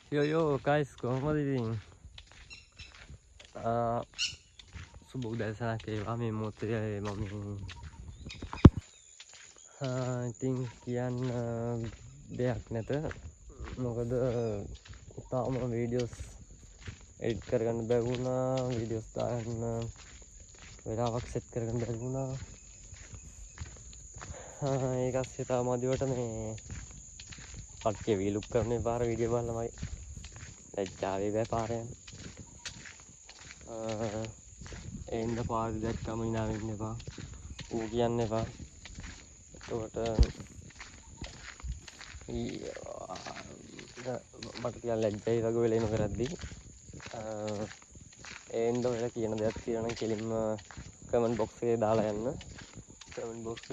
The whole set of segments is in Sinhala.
Yo guys, කොහොමද ඉතින්? සුබ උදෑසනක් වේවා මේ මොහොතේ මම ඉතින් කියන්න දෙයක් නැත. මොකද තාම වීඩියෝස් එඩිට් කරගන්න බැරි වුණා, වීඩියෝස් දාන්න වෙලාවක් සෙට් කරගන්න බැරි වුණා. ඒකත් හිතා මදිවට මේ කට්ටිය වීලුක් කරන පාර වීඩියෝ බලලා මගේ ලැජ්ජාවේ බෑ පාර යන්න. එන්න පාර දැක්කම hina වෙන්න එපා. ඌ කියන්න එපා. එතකොට මට ටිකක් ලැජ්ජයි වගේ වෙලා එන කරද්දී එන්න ඔයාලා කියන දේක් තියෙනවා නම් කෙලින්ම කමෙන්ට් බොක්ස් එකේ දාලා යන්න. කමෙන්ට් බොක්ස්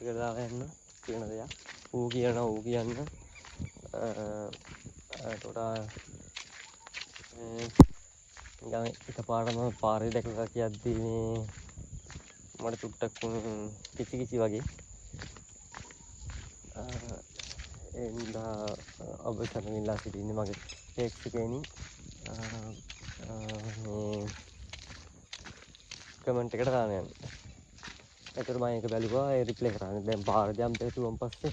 එකේ දාලා යන්න කියන දේක්. ඌ කියන්න. එතකොට නිකන් එකපාරටම පාරේ දැකලා කියද්දී මේ මට චුට්ටක් කිචි වගේ එන්දා ඔබ සමගින්ලා සිටින්නේ මගේ ප්‍රේක්ෂකයනි. මේ කමෙන්ට් එකට දාන්න යන්න. ඒතර මම ඒක බැලුවා, ඒ රිප්ලයි කරන්නේ. දැන් පාර ජම්ප් එක කිව්වන් පස්සේ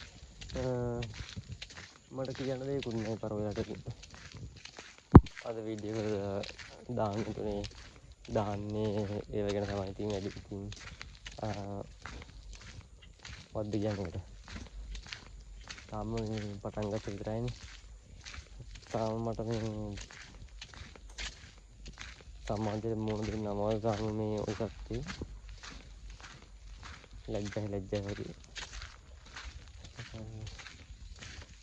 මට කියන්න දෙයක්වත් නැහැ පරෝලට. අද වීඩියෝ දාන්නේ ඒව ගැන තමයි. ඉතින් වැඩි ඉතින් වද්ද කියන්නේ තාම පටන් ගත්ත විතරයිනේ. තාම මට මේ සමාජයේ මොන දෙයක් නමවල තාම මේ ඔය සත්‍ය ලැජ්ජා වගේ.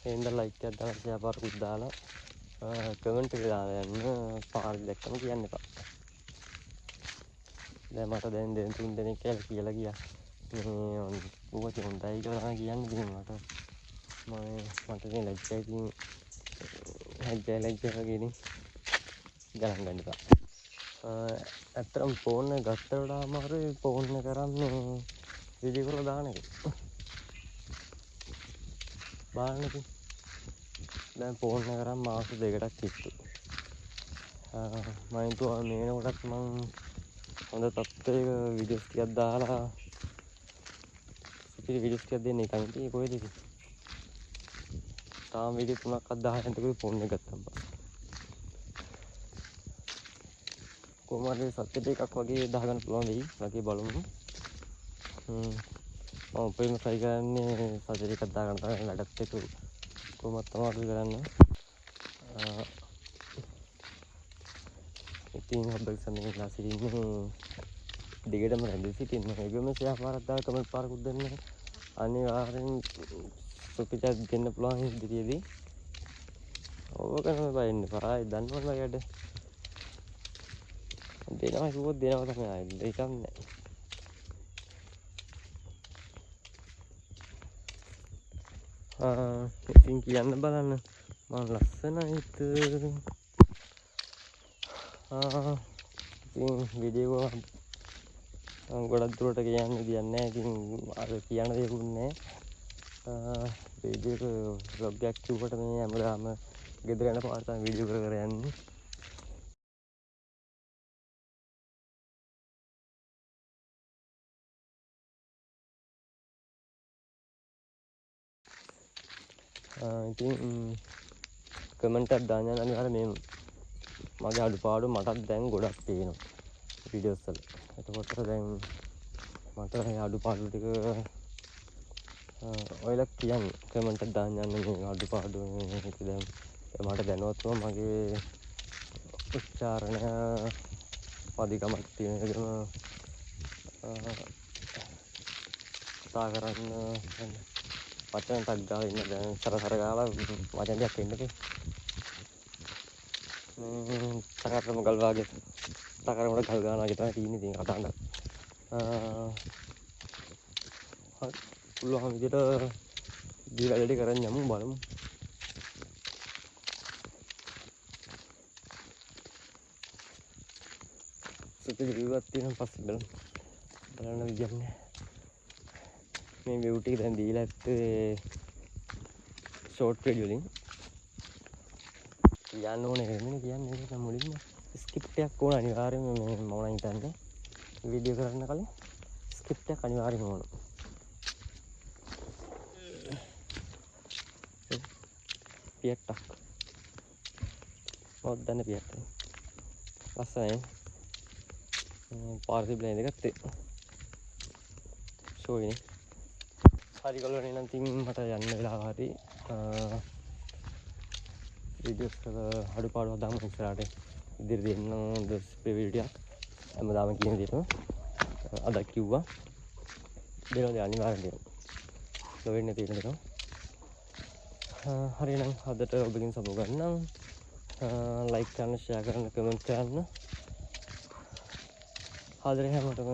එහෙනම් ලයික් එකක් දාලා ෂෙයා පාරකුත් දාලා කමෙන්ට් එක දාලා යන්න. පාර දැක්කම කියන්න එපා. දැන් මට දැන් 3 දෙනෙක් කියලා ගියා. මේ ඌව හොඳයි කියලා කියන්නේ. ඉතින් මට ඉතින් ලැජ්ජයි. ඉතින් ලැජ්ජා වගේ ඉතින් ගණන් ගන්න එපා. ඇත්තටම ෆෝන් එක ගත්තට වඩා අමාරුයි ෆෝන් එක කරන්නේ වීඩියෝ කරලා දාන එක. බලන්න ඉතින් දැන් ෆෝන් එක කරන් මාස 2කටක් කිට්ටු. මම හිතුවා මේ වෙනකොටත් මං හොඳ තත්ත්වයක වීඩියෝස් ටිකක් දාලා සුපිරි වීඩියෝස් ටිකක් දෙන්න එකයි. ඉතින් කොහෙද ඉතින් තාම වීඩියෝ 3ක් අදාහක් නැතිව ෆෝන් එක ගත්තා. කොහමද සත්‍ය දෙකක් වගේ දාගන්න පුළුවන් වෙයි වගේ බලමු. මම උපරිම try කරන්නේ සත්‍ය දෙකක් දාගන්න තමයි. වැඩත් එක කොහොමද තමයි කරන්නේ. ඉතින් ඔබ සමගින්ලා සිටින්නේ දිගටම රැඳී සිටින්න. ඒකම ෂෙයා පාරක් දාලා කමෙන්ට් පාරකුත් දෙන්න. අනිවාර්යෙන් සුපිරියක් දෙන්න පුළුවන් ඉදිරියේදී. ඕක තමයි බයින්න එපා. දන්නවනේ මගේට දෙනවා කිව්වොත් දෙනවා තමයි. ආයෙත් ඒකක් නෑ. ඉතින් කියන්න බලන්න මම ලස්සනයිද. ඉතින් වීඩියෝ ගොඩක් දුරට කියන්න දෙයක් නැහැ. ඉතින් අර කියන්න දෙයක්වත් නැහැ. වීඩියෝ ව්ලොග් එකක් කිව්වට මේ හැමදාම ගෙදර යන පාර තමයි වීඩියෝ කර යන්නේ. ඉතින් කමෙන්ට් එකක් දාන්න අනිවාර්යෙන් මේ මගේ අඩුපාඩු මටත් දැන් ගොඩක් පේනවා වීඩියෝස් වල. එතකොට දැන් මට මේ අඩුපාඩු ටික ඔයලා කියන්න කමෙන්ට් එකක් දාන්න යන්න. මේ අඩුපාඩු මේක දැන් මට දැනුවත්වම මගේ උච්චාරණ අධිකමක් තියෙන එකම කතා කරන්න වචන ටක් ගාලා ඉන්න. දැන් සරසර ගාලා වචන ටිකක් එන්නකේ. තකරම ගල් වාගේ තකරමකට ගල් ගන්නවා වගේ තමයි තියෙන්නේ. ඉතින් කතාන්න පුළුවන් විදිහට දී වැඩේ කරන් යමු. බලමු. සුපිරි view එකක් තියෙන පස්සේ බලන්න විදියක් නෑ. මේ view ටික දැන් දීලා ඇත්තේ ෂෝට් වීඩියෝ වලින්. කියන්න ඕනේ වෙන්නේ කියන්නේ ඒක මුලින්ම ස්ක්‍රිප්ට් එකක් ඕන අනිවාර්යයෙන්ම මේ මම නම් හිතන්නේ වීඩියෝ කරන්න කලින් ස්ක්‍රිප්ට් එකක් අනිවාර්යයෙන්ම ඕන. පියට්ටක් මොකක්ද දන්නේ පියට්ට ලස්සනයි පාර්සල් බ්ලෙන්ඩ් එකත් ෂෝයිනේ හරි ගලවන්නේ නම් තින් මට යන්න වෙලාව හරි වීඩියෝස් වල අඩුපාඩු හදාමු ඉස්සරහට ඉදිරියට දෙන්න ඩිස්ප්ලේ වීඩියෝ හැමදාම කියන විදිහටම අද කිව්වා දෙනවා අනිවාර්යෙන් ලොවෙන්නේ තියෙන දෙනවා හරි නම් අදට ඔබගෙන් සමු ගන්නම් ලයික් කරන්න ෂෙයා කරන්න කමෙන්ට් කරන්න ආදරේ හැමෝටම